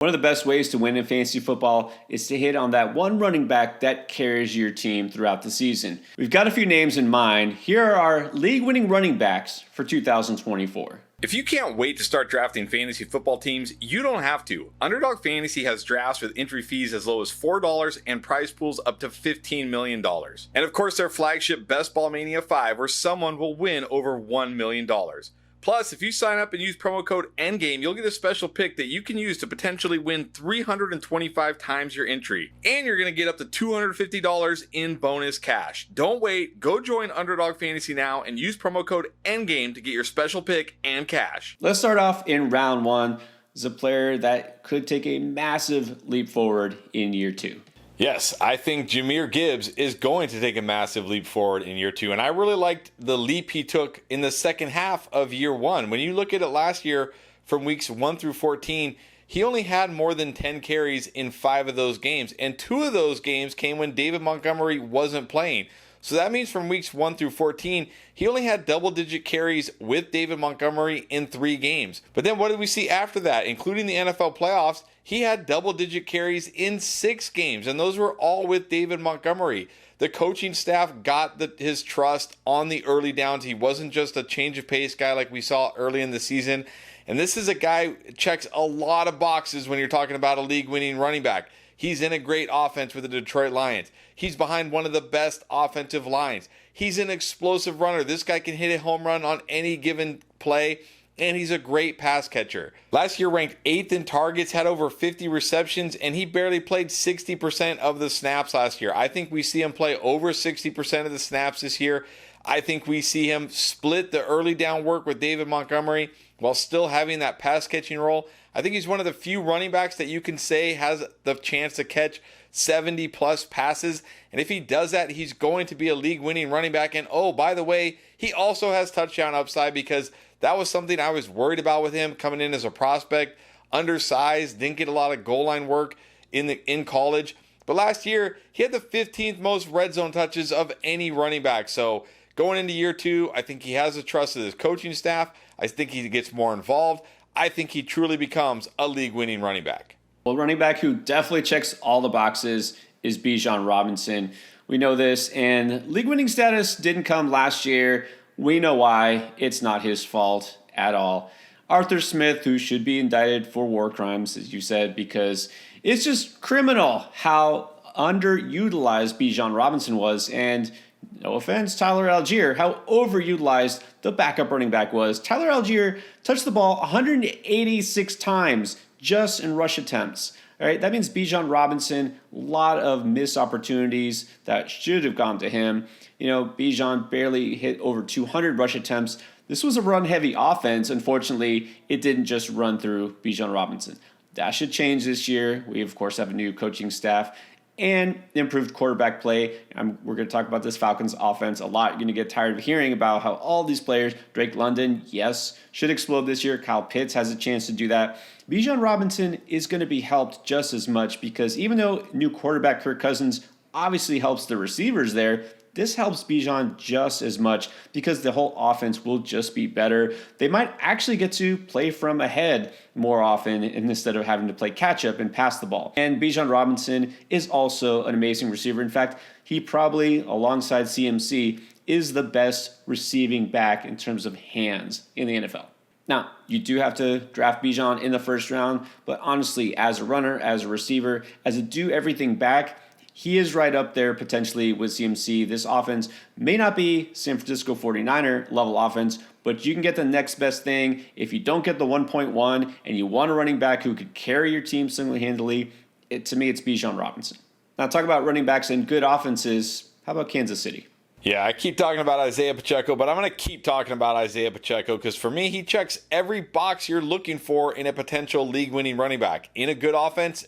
One of the best ways to win in fantasy football is to hit on that one running back that carries your team throughout the season. We've got a few names in mind. Here are our league-winning running backs for 2024. If you can't wait to start drafting fantasy football teams, you don't have to. Underdog Fantasy has drafts with entry fees as low as $4 and prize pools up to $15 million. And of course, their flagship Best Ball Mania 5, where someone will win over $1 million. Plus, if you sign up and use promo code ENDGAME, you'll get a special pick that you can use to potentially win 325 times your entry. And you're going to get up to $250 in bonus cash. Don't wait. Go join Underdog Fantasy now and use promo code ENDGAME to get your special pick and cash. Let's start off in round one. This is a player that could take a massive leap forward in year two. Yes, I think Jahmyr Gibbs is going to take a massive leap forward in year two. And I really liked the leap he took in the second half of year one. When you look at it last year from weeks 1 through 14, he only had more than 10 carries in 5 of those games. And 2 of those games came when David Montgomery wasn't playing. So that means from weeks 1 through 14, he only had double-digit carries with David Montgomery in 3 games. But then what did we see after that? Including the NFL playoffs, he had double-digit carries in 6 games, and those were all with David Montgomery. The coaching staff got his trust on the early downs. He wasn't just a change of pace guy like we saw early in the season. And this is a guy who checks a lot of boxes when you're talking about a league-winning running back. He's in a great offense with the Detroit Lions. He's behind one of the best offensive lines. He's an explosive runner. This guy can hit a home run on any given play, and he's a great pass catcher. Last year ranked 8th in targets, had over 50 receptions, and he barely played 60% of the snaps last year. I think we see him play over 60% of the snaps this year. I think we see him split the early down work with David Montgomery while still having that pass catching role. I think he's one of the few running backs that you can say has the chance to catch 70 plus passes. And if he does that, he's going to be a league winning running back. And oh, by the way, he also has touchdown upside, because that was something I was worried about with him coming in as a prospect. Undersized, didn't get a lot of goal line work in college. But last year, he had the 15th most red zone touches of any running back. So going into year two, I think he has the trust of his coaching staff. I think he gets more involved. I think he truly becomes a league-winning running back. Well, running back who definitely checks all the boxes is Bijan Robinson. We know this, and league-winning status didn't come last year. We know why. It's not his fault at all. Arthur Smith, who should be indicted for war crimes, as you said, because it's just criminal how underutilized Bijan Robinson was, and no offense, Tyler Algier, how overutilized the backup running back was. Tyler Algier touched the ball 186 times just in rush attempts. All right, that means Bijan Robinson, a lot of missed opportunities that should have gone to him. You know, Bijan barely hit over 200 rush attempts. This was a run-heavy offense. Unfortunately, it didn't just run through Bijan Robinson. That should change this year. We, of course, have a new coaching staff and improved quarterback play. We're going to talk about this Falcons offense a lot. You're going to get tired of hearing about how all these players, Drake London, yes, should explode this year. Kyle Pitts has a chance to do that. Bijan Robinson is going to be helped just as much, because even though new quarterback Kirk Cousins obviously helps the receivers there, this helps Bijan just as much, because the whole offense will just be better. They might actually get to play from ahead more often instead of having to play catch up and pass the ball. And Bijan Robinson is also an amazing receiver. In fact, he probably, alongside CMC, is the best receiving back in terms of hands in the NFL. Now, you do have to draft Bijan in the first round, but honestly, as a runner, as a receiver, as a do everything back, he is right up there potentially with CMC. This offense may not be San Francisco 49er level offense, but you can get the next best thing. If you don't get the 1.1 and you want a running back who could carry your team single-handedly, to me, it's Bijan Robinson. Now, talk about running backs and good offenses. How about Kansas City? Yeah, I keep talking about Isaiah Pacheco, but I'm going to keep talking about Isaiah Pacheco because for me, he checks every box you're looking for in a potential league-winning running back. In a good offense,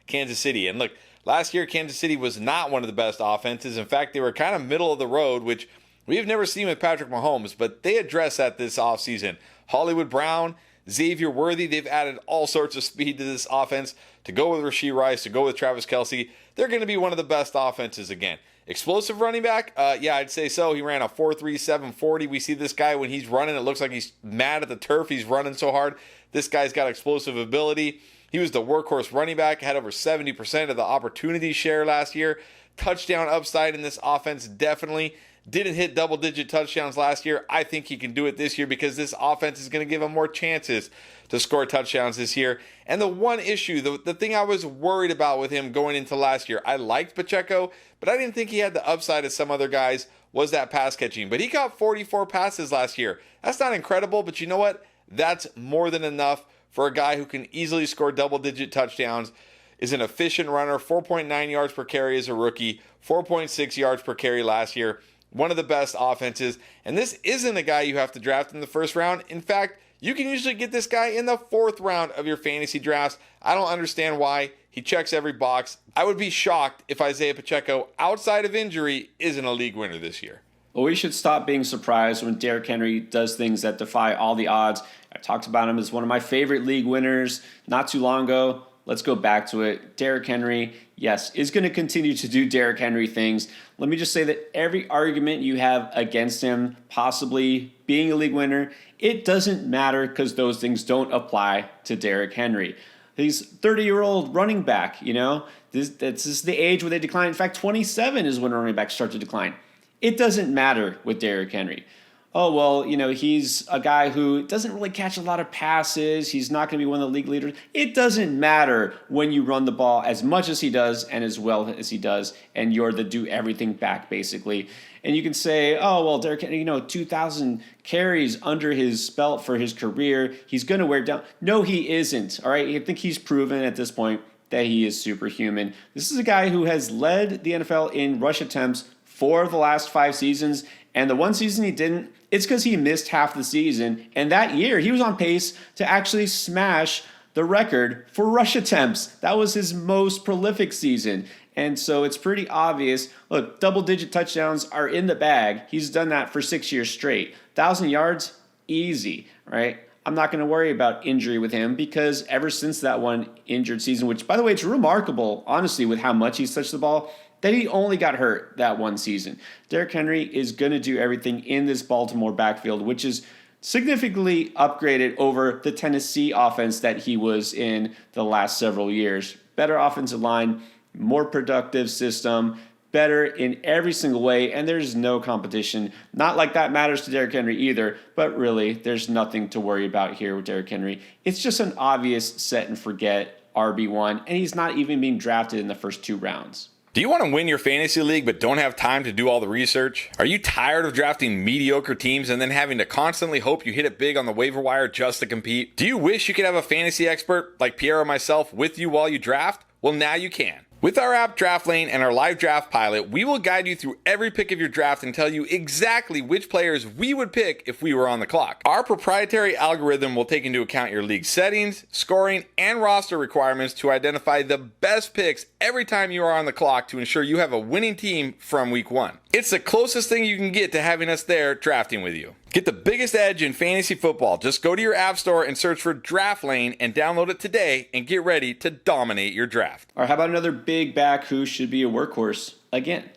Kansas City. And look, last year, Kansas City was not one of the best offenses. In fact, they were kind of middle of the road, which we have never seen with Patrick Mahomes, but they addressed that this offseason. Hollywood Brown, Xavier Worthy, they've added all sorts of speed to this offense to go with Rashee Rice, to go with Travis Kelce. They're going to be one of the best offenses again. Explosive running back? I'd say so. He ran a 4.37 40. We see this guy when he's running, it looks like he's mad at the turf. He's running so hard. This guy's got explosive ability. He was the workhorse running back, had over 70% of the opportunity share last year. Touchdown upside in this offense, definitely. Didn't hit double-digit touchdowns last year. I think he can do it this year because this offense is going to give him more chances to score touchdowns this year. And the one issue, the thing I was worried about with him going into last year, I liked Pacheco, but I didn't think he had the upside of some other guys, was that pass catching. But he caught 44 passes last year. That's not incredible, but you know what? That's more than enough for a guy who can easily score double-digit touchdowns, is an efficient runner, 4.9 yards per carry as a rookie, 4.6 yards per carry last year. One of the best offenses. And this isn't a guy you have to draft in the first round. In fact, you can usually get this guy in the fourth round of your fantasy drafts. I don't understand why. He checks every box. I would be shocked if Isaiah Pacheco, outside of injury, isn't a league winner this year. Well, we should stop being surprised when Derrick Henry does things that defy all the odds. I talked about him as one of my favorite league winners not too long ago. Let's go back to it. Derrick Henry, yes, is going to continue to do Derrick Henry things. Let me just say that every argument you have against him possibly being a league winner, it doesn't matter because those things don't apply to Derrick Henry. He's 30-year-old running back, you know. This is the age where they decline. In fact, 27 is when running backs start to decline. It doesn't matter with Derrick Henry. Oh, well, you know, he's a guy who doesn't really catch a lot of passes. He's not going to be one of the league leaders. It doesn't matter when you run the ball as much as he does and as well as he does, and you're the do everything back, basically. And you can say, oh, well, Derrick Henry, 2,000 carries under his belt for his career. He's going to wear it down. No, he isn't, all right? I think he's proven at this point that he is superhuman. This is a guy who has led the NFL in rush attempts for the last 5 seasons, and the one season he didn't, it's because he missed half the season. And that year, he was on pace to actually smash the record for rush attempts. That was his most prolific season. And so it's pretty obvious. Look, double-digit touchdowns are in the bag. He's done that for 6 years straight. 1,000 yards, easy, right? I'm not going to worry about injury with him because ever since that one injured season, which, by the way, it's remarkable, honestly, with how much he's touched the ball, that he only got hurt that one season. Derrick Henry is going to do everything in this Baltimore backfield, which is significantly upgraded over the Tennessee offense that he was in the last several years. Better offensive line, more productive system, better in every single way, and there's no competition. Not like that matters to Derrick Henry either, but really, there's nothing to worry about here with Derrick Henry. It's just an obvious set and forget RB1, and he's not even being drafted in the first 2 rounds. Do you want to win your fantasy league but don't have time to do all the research? Are you tired of drafting mediocre teams and then having to constantly hope you hit it big on the waiver wire just to compete? Do you wish you could have a fantasy expert like Pierre or myself with you while you draft? Well, now you can. With our app Draft Lane and our live draft pilot, we will guide you through every pick of your draft and tell you exactly which players we would pick if we were on the clock. Our proprietary algorithm will take into account your league settings, scoring, and roster requirements to identify the best picks every time you are on the clock to ensure you have a winning team from week 1. It's the closest thing you can get to having us there drafting with you. Get the biggest edge in fantasy football. Just go to your app store and search for Draft Lane and download it today and get ready to dominate your draft. Or how about another big back who should be a workhorse again?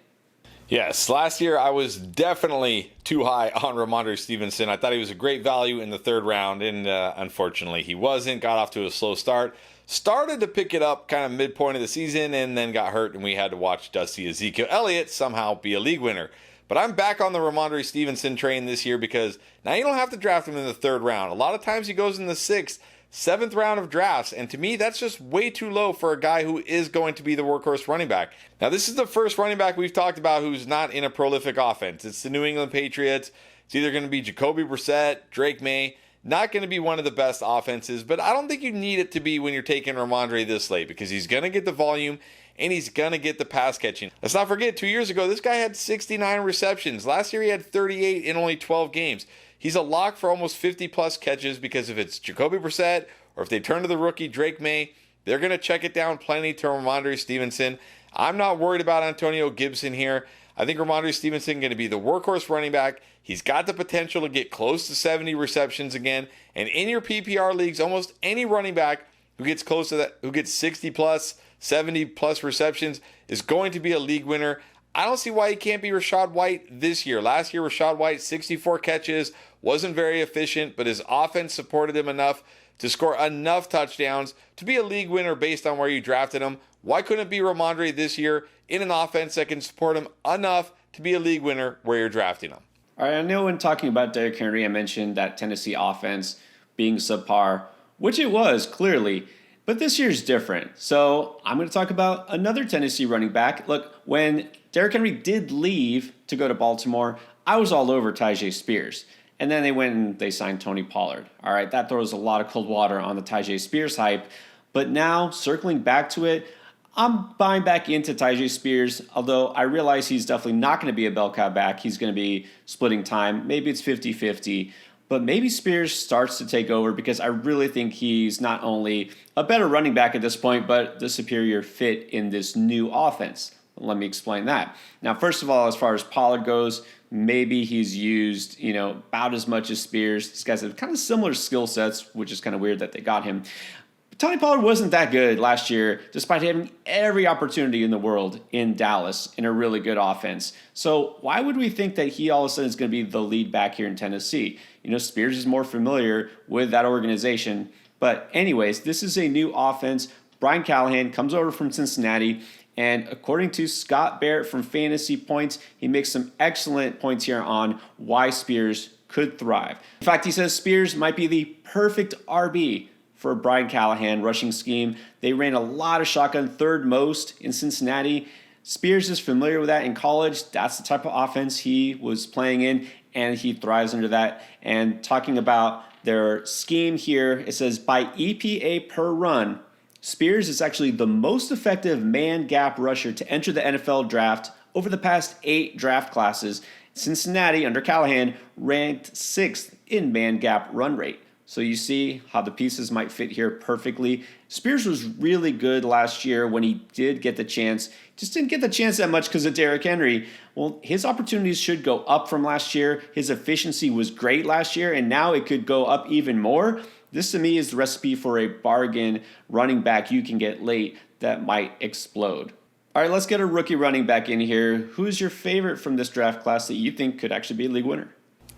Yes, last year I was definitely too high on Ramondre Stevenson. I thought he was a great value in the 3rd round, and unfortunately he wasn't. Got off to a slow start. Started to pick it up kind of midpoint of the season and then got hurt, and we had to watch dusty Ezekiel Elliott somehow be a league winner. But I'm back on the Ramondre Stevenson train this year because now you don't have to draft him in the 3rd round. A lot of times he goes in the 6th, 7th round of drafts, and to me that's just way too low for a guy who is going to be the workhorse running back. Now this is the first running back we've talked about who's not in a prolific offense. It's the New England Patriots. It's either going to be Jacoby Brissett, Drake May. Not going to be one of the best offenses, but I don't think you need it to be when you're taking Ramondre this late because he's going to get the volume and he's going to get the pass catching. Let's not forget, 2 years ago, this guy had 69 receptions. Last year, he had 38 in only 12 games. He's a lock for almost 50-plus catches because if it's Jacoby Brissett or if they turn to the rookie Drake May, they're going to check it down plenty to Ramondre Stevenson. I'm not worried about Antonio Gibson here. I think Ramondre Stevenson is going to be the workhorse running back. He's got the potential to get close to 70 receptions again. And in your PPR leagues, almost any running back who gets close to that, who gets 60-plus, 70-plus receptions is going to be a league winner. I don't see why he can't be Rachaad White this year. Last year, Rachaad White, 64 catches, wasn't very efficient, but his offense supported him enough to score enough touchdowns to be a league winner based on where you drafted him. Why couldn't it be Ramondre this year in an offense that can support him enough to be a league winner where you're drafting him? All right, I know when talking about Derrick Henry, I mentioned that Tennessee offense being subpar, which it was clearly, but this year's different. So I'm going to talk about another Tennessee running back. Look, when Derrick Henry did leave to go to Baltimore, I was all over Tyjae Spears. And then they went and they signed Tony Pollard. All right, that throws a lot of cold water on the Tyjae Spears hype. But now, circling back to it, I'm buying back into Tyjae Spears, although I realize he's definitely not going to be a bell cow back. He's going to be splitting time. Maybe it's 50-50. But maybe Spears starts to take over because I really think he's not only a better running back at this point, but the superior fit in this new offense. Let me explain that. Now, first of all, as far as Pollard goes, maybe he's used, about as much as Spears. These guys have kind of similar skill sets, which is kind of weird that they got him. But Tony Pollard wasn't that good last year, despite having every opportunity in the world in Dallas in a really good offense. So why would we think that he all of a sudden is going to be the lead back here in Tennessee? Spears is more familiar with that organization. But anyways, this is a new offense. Brian Callahan comes over from Cincinnati. And according to Scott Barrett from Fantasy Points, he makes some excellent points here on why Spears could thrive. In fact, he says Spears might be the perfect RB for Brian Callahan rushing scheme. They ran a lot of shotgun, third most in Cincinnati. Spears is familiar with that in college. That's the type of offense he was playing in, and he thrives under that. And talking about their scheme here, it says by EPA per run, Spears is actually the most effective man gap rusher to enter the NFL draft over the past 8 draft classes. Cincinnati, under Callahan, ranked 6th in man gap run rate. So you see how the pieces might fit here perfectly. Spears was really good last year when he did get the chance. Just didn't get the chance that much because of Derrick Henry. Well, his opportunities should go up from last year. His efficiency was great last year, and now it could go up even more. This, to me, is the recipe for a bargain running back you can get late that might explode. All right, let's get a rookie running back in here. Who's your favorite from this draft class that you think could actually be a league winner?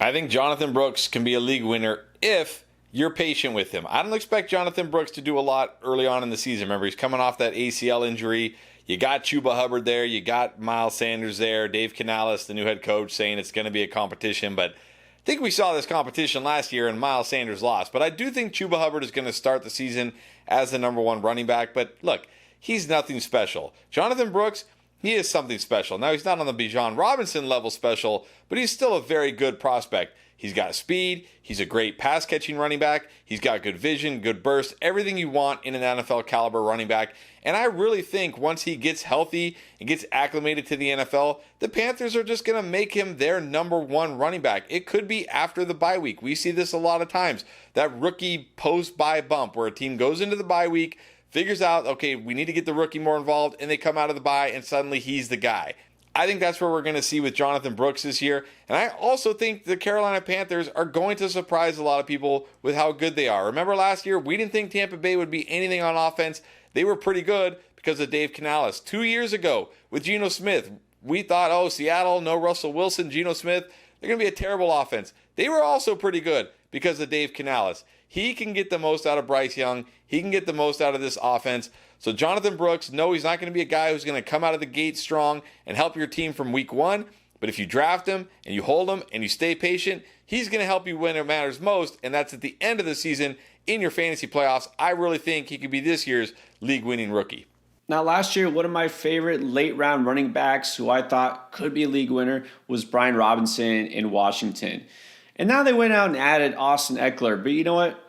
I think Jonathan Brooks can be a league winner if you're patient with him. I don't expect Jonathan Brooks to do a lot early on in the season. Remember, he's coming off that ACL injury. You got Chuba Hubbard there. You got Miles Sanders there. Dave Canales, the new head coach, saying it's going to be a competition, but I think we saw this competition last year and Miles Sanders lost. But I do think Chuba Hubbard is going to start the season as the number 1 running back. But look, he's nothing special. Jonathan Brooks, he is something special. Now, he's not on the Bijan Robinson level special, but he's still a very good prospect. He's got speed. He's a great pass-catching running back. He's got good vision, good burst, everything you want in an NFL caliber running back. And I really think once he gets healthy and gets acclimated to the NFL, the Panthers are just going to make him their number 1 running back. It could be after the bye week. We see this a lot of times. That rookie post-bye bump where a team goes into the bye week, figures out, okay, we need to get the rookie more involved, and they come out of the bye, and suddenly he's the guy. I think that's what we're going to see with Jonathan Brooks this year. And I also think the Carolina Panthers are going to surprise a lot of people with how good they are. Remember last year, we didn't think Tampa Bay would be anything on offense. They were pretty good because of Dave Canales. 2 years ago with Geno Smith, we thought, Seattle, no Russell Wilson, Geno Smith, they're going to be a terrible offense. They were also pretty good because of Dave Canales. He can get the most out of Bryce Young. He can get the most out of this offense. So Jonathan Brooks, no, he's not going to be a guy who's going to come out of the gate strong and help your team from week 1. But if you draft him and you hold him and you stay patient, he's going to help you when it matters most. And that's at the end of the season in your fantasy playoffs. I really think he could be this year's league-winning rookie. Now, last year, one of my favorite late-round running backs who I thought could be a league winner was Brian Robinson in Washington. And now they went out and added Austin Eckler. But you know what?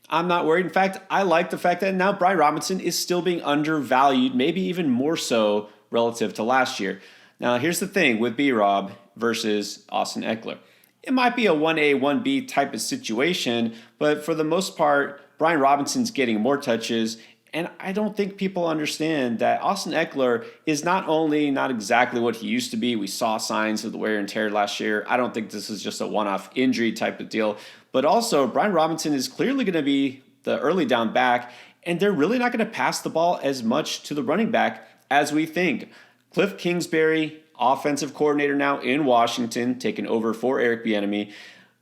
I'm not worried. In fact, I like the fact that now Brian Robinson is still being undervalued, maybe even more so relative to last year. Now, here's the thing with B-Rob versus Austin Eckler. It might be a 1A, 1B type of situation, but for the most part, Brian Robinson's getting more touches. And I don't think people understand that Austin Eckler is not only not exactly what he used to be. We saw signs of the wear and tear last year. I don't think this is just a one-off injury type of deal. But also, Brian Robinson is clearly going to be the early down back, and they're really not going to pass the ball as much to the running back as we think. Cliff Kingsbury, offensive coordinator now in Washington, taking over for Eric Bieniemy.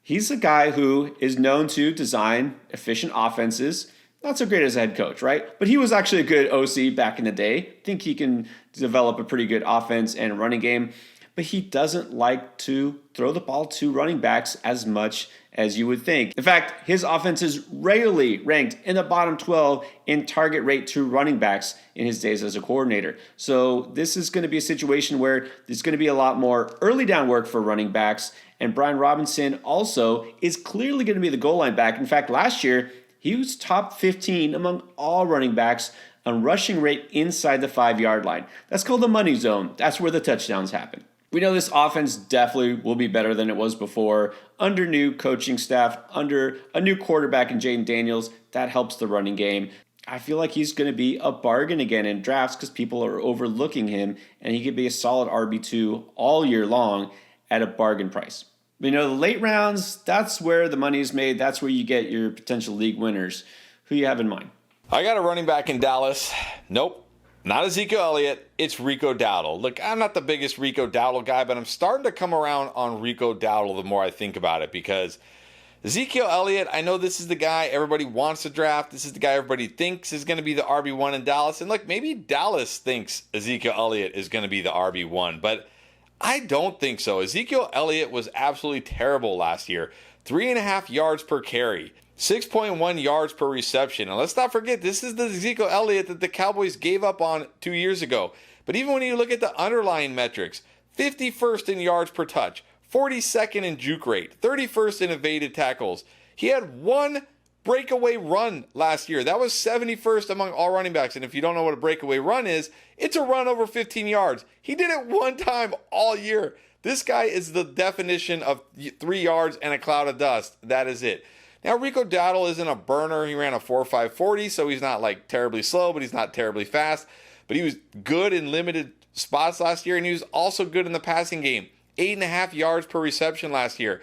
He's a guy who is known to design efficient offenses. Not so great as a head coach, right? But he was actually a good OC back in the day. I think he can develop a pretty good offense and running game. But he doesn't like to throw the ball to running backs as much as you would think. In fact, his offense is rarely ranked in the bottom 12 in target rate to running backs in his days as a coordinator. So this is going to be a situation where there's going to be a lot more early down work for running backs. And Brian Robinson also is clearly going to be the goal line back. In fact, last year, he was top 15 among all running backs on rushing rate inside the 5-yard line. That's called the money zone. That's where the touchdowns happen. We know this offense definitely will be better than it was before under new coaching staff, under a new quarterback in Jayden Daniels. That helps the running game. I feel like he's going to be a bargain again in drafts because people are overlooking him, and he could be a solid RB2 all year long at a bargain price. You know, the late rounds, that's where the money is made. That's where you get your potential league winners. Who you have in mind? I got a running back in Dallas. Nope. Not Ezekiel Elliott, it's Rico Dowdle. Look, I'm not the biggest Rico Dowdle guy, but I'm starting to come around on Rico Dowdle the more I think about it, because Ezekiel Elliott, I know this is the guy everybody wants to draft. This is the guy everybody thinks is going to be the RB1 in Dallas. And look, maybe Dallas thinks Ezekiel Elliott is going to be the RB1, but I don't think so. Ezekiel Elliott was absolutely terrible last year. 3.5 yards per carry. 6.1 yards per reception. And let's not forget, this is the Ezekiel Elliott that the Cowboys gave up on 2 years ago. But even when you look at the underlying metrics, 51st in yards per touch, 42nd in juke rate, 31st in evaded tackles. He had one breakaway run last year. That was 71st among all running backs. And if you don't know what a breakaway run is, it's a run over 15 yards. He did it one time all year. This guy is the definition of 3 yards and a cloud of dust. That is it. Now, Rico Dowdle isn't a burner. He ran a 4.5 40, so he's not like terribly slow, but he's not terribly fast. But he was good in limited spots last year, and he was also good in the passing game. 8.5 yards per reception last year.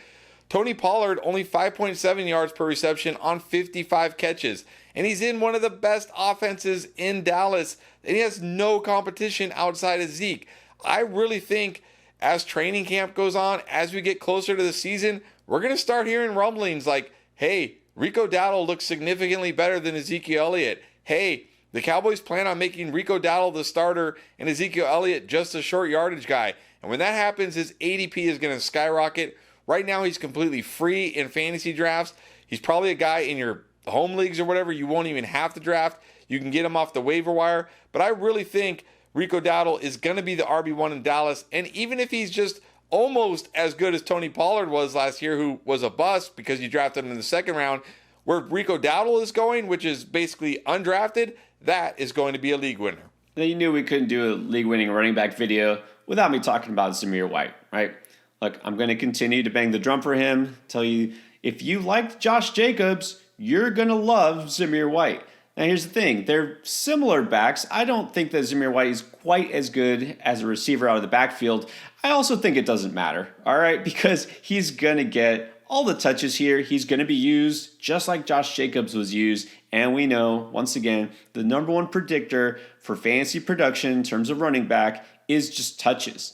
Tony Pollard, only 5.7 yards per reception on 55 catches. And he's in one of the best offenses in Dallas, and he has no competition outside of Zeke. I really think as training camp goes on, as we get closer to the season, we're going to start hearing rumblings like, hey, Rico Dowdle looks significantly better than Ezekiel Elliott. Hey, the Cowboys plan on making Rico Dowdle the starter and Ezekiel Elliott just a short yardage guy. And when that happens, his ADP is going to skyrocket. Right now, he's completely free in fantasy drafts. He's probably a guy in your home leagues or whatever you won't even have to draft. You can get him off the waiver wire. But I really think Rico Dowdle is going to be the RB1 in Dallas. And even if he's just almost as good as Tony Pollard was last year, who was a bust because you drafted him in the second round, where Rico Dowdle is going, which is basically undrafted, that is going to be a league winner. Now, you knew we couldn't do a league-winning running back video without me talking about Zamir White, right? Look, I'm going to continue to bang the drum for him, tell you, if you liked Josh Jacobs, you're going to love Zamir White. Now, here's the thing. They're similar backs. I don't think that Zamir White is quite as good as a receiver out of the backfield. I also think it doesn't matter, all right, because he's going to get all the touches here. He's going to be used just like Josh Jacobs was used. And we know, once again, the number one predictor for fantasy production in terms of running back is just touches.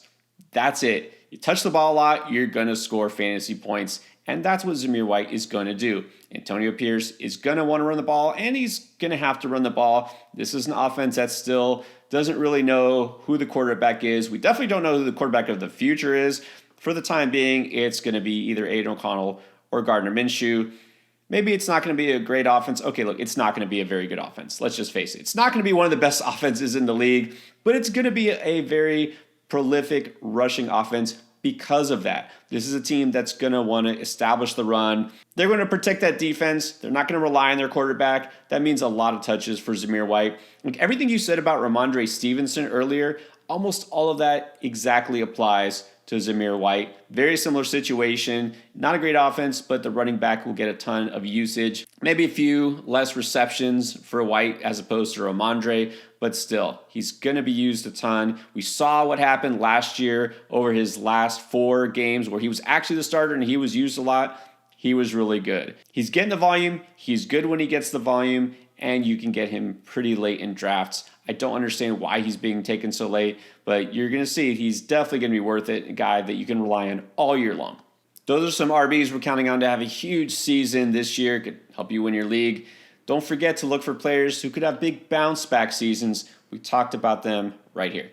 That's it. You touch the ball a lot, you're going to score fantasy points. And that's what Zamir White is going to do. Antonio Pierce is going to want to run the ball, and he's going to have to run the ball. This is an offense that still doesn't really know who the quarterback is. We definitely don't know who the quarterback of the future is. For the time being, it's going to be either Aiden O'Connell or Gardner Minshew. Maybe it's not going to be a great offense. Okay, look, it's not going to be a very good offense. Let's just face it. It's not going to be one of the best offenses in the league, but it's going to be a very prolific rushing offense because of that. This is a team that's going to want to establish the run. They're going to protect that defense. They're not going to rely on their quarterback. That means a lot of touches for Zamir White. Like everything you said about Ramondre Stevenson earlier, almost all of that exactly applies to Zamir White. Very similar situation. Not a great offense, but the running back will get a ton of usage. Maybe a few less receptions for White as opposed to Ramondre, but still, he's going to be used a ton. We saw what happened last year over his last 4 games where he was actually the starter and he was used a lot. He was really good. He's getting the volume. He's good when he gets the volume, and you can get him pretty late in drafts. I don't understand why he's being taken so late, but you're going to see he's definitely going to be worth it, a guy that you can rely on all year long. Those are some RBs we're counting on to have a huge season this year. Could help you win your league. Don't forget to look for players who could have big bounce back seasons. We talked about them right here.